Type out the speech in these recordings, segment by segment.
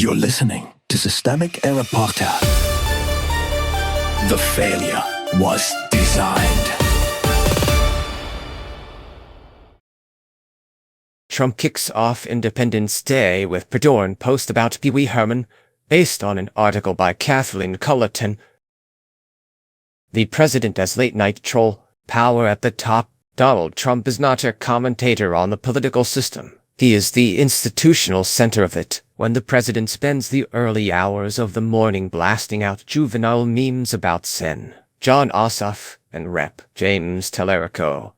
You're listening to Systemic Error Podcast. The failure was designed. Trump kicks off Independence Day with predawn post about Pee-wee Herman, based on an article by Kathleen Cullerton. The president as late-night troll, power at the top. Donald Trump is not a commentator on the political system. He is the institutional center of it. When the president spends the early hours of the morning blasting out juvenile memes about sin, Jon Ossoff and Rep. James Talarico.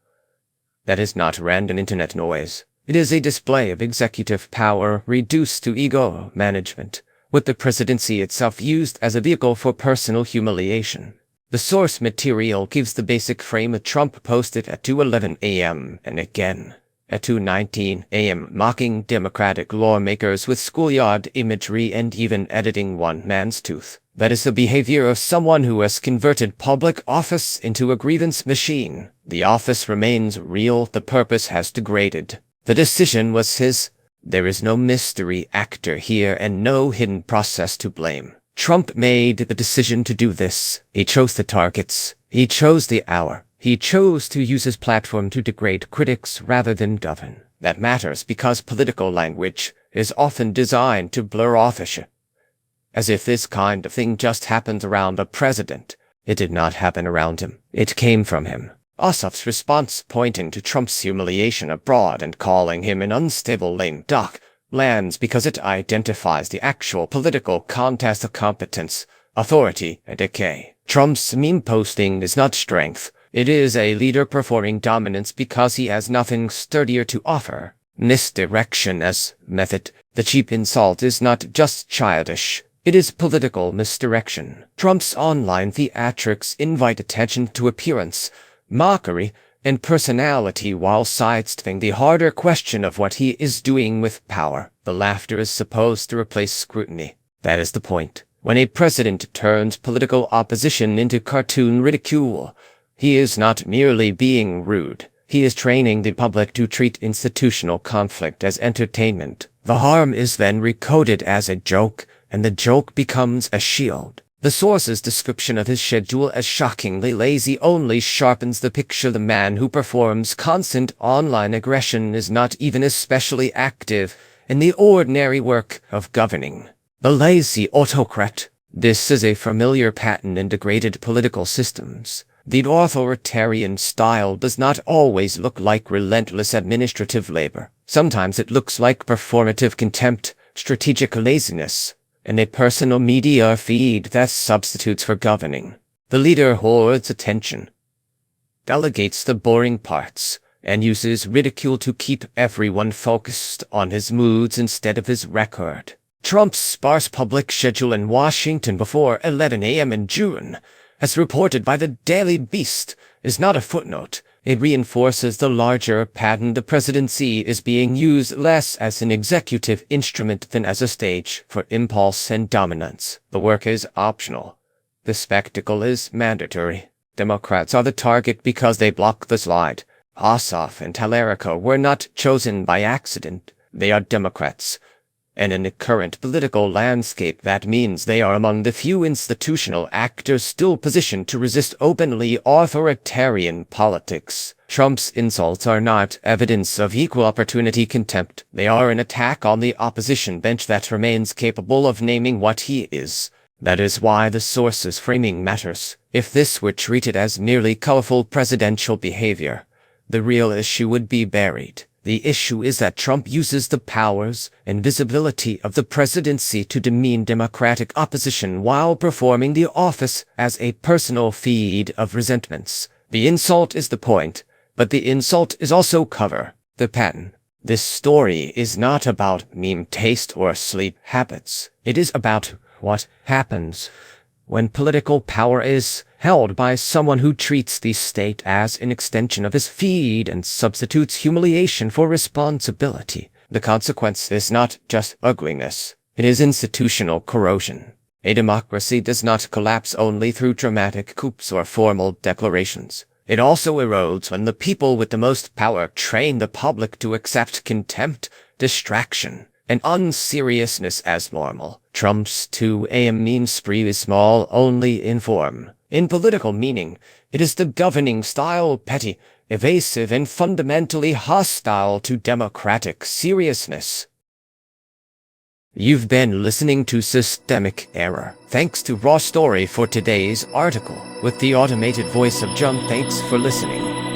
That is not random internet noise. It is a display of executive power reduced to ego management, with the presidency itself used as a vehicle for personal humiliation. The source material gives the basic frame. Trump posted at 2:11 a.m. and again at 2:19 a.m. mocking Democratic lawmakers with schoolyard imagery and even editing one man's tooth. That is the behavior of someone who has converted public office into a grievance machine. The office remains real, the purpose has degraded. The decision was his. There is no mystery actor here and no hidden process to blame. Trump made the decision to do this. He chose the targets. He chose the hour. He chose to use his platform to degrade critics rather than govern. That matters because political language is often designed to blur authorship. As if this kind of thing just happens around a president. It did not happen around him. It came from him. Ossoff's response, pointing to Trump's humiliation abroad and calling him an unstable lame duck, lands because it identifies the actual political contest of competence, authority, and decay. Trump's meme posting is not strength. It is a leader performing dominance because he has nothing sturdier to offer. Misdirection as method. The cheap insult is not just childish. It is political misdirection. Trump's online theatrics invite attention to appearance, mockery, and personality while sidestepping the harder question of what he is doing with power. The laughter is supposed to replace scrutiny. That is the point. When a president turns political opposition into cartoon ridicule, he is not merely being rude. He is training the public to treat institutional conflict as entertainment. The harm is then recoded as a joke, and the joke becomes a shield. The source's description of his schedule as shockingly lazy only sharpens the picture. The man who performs constant online aggression is not even especially active in the ordinary work of governing. The lazy autocrat. This is a familiar pattern in degraded political systems. The authoritarian style does not always look like relentless administrative labor. Sometimes it looks like performative contempt, strategic laziness, and a personal media feed that substitutes for governing. The leader hoards attention, delegates the boring parts, and uses ridicule to keep everyone focused on his moods instead of his record. Trump's sparse public schedule in Washington before 11 a.m. in June, as reported by the Daily Beast, is not a footnote. It reinforces the larger pattern. The presidency is being used less as an executive instrument than as a stage for impulse and dominance. The work is optional. The spectacle is mandatory. Democrats are the target because they block the slide. Ossoff and Talarico were not chosen by accident. They are Democrats. And in the current political landscape, that means they are among the few institutional actors still positioned to resist openly authoritarian politics. Trump's insults are not evidence of equal opportunity contempt. They are an attack on the opposition bench that remains capable of naming what he is. That is why the source's framing matters. If this were treated as merely colorful presidential behavior, the real issue would be buried. The issue is that Trump uses the powers and visibility of the presidency to demean Democratic opposition while performing the office as a personal feed of resentments. The insult is the point, but the insult is also cover. The pattern. This story is not about meme taste or sleep habits. It is about what happens when political power is held by someone who treats the state as an extension of his feed and substitutes humiliation for responsibility. The consequence is not just ugliness. It is institutional corrosion. A democracy does not collapse only through dramatic coups or formal declarations. It also erodes when the people with the most power train the public to accept contempt, distraction, and unseriousness as normal. Trump's 2 a.m. mean spree is small only in form. In political meaning, it is the governing style, petty, evasive, and fundamentally hostile to democratic seriousness. You've been listening to Systemic Error. Thanks to Raw Story for today's article, with the automated voice of Jon. Thanks for listening.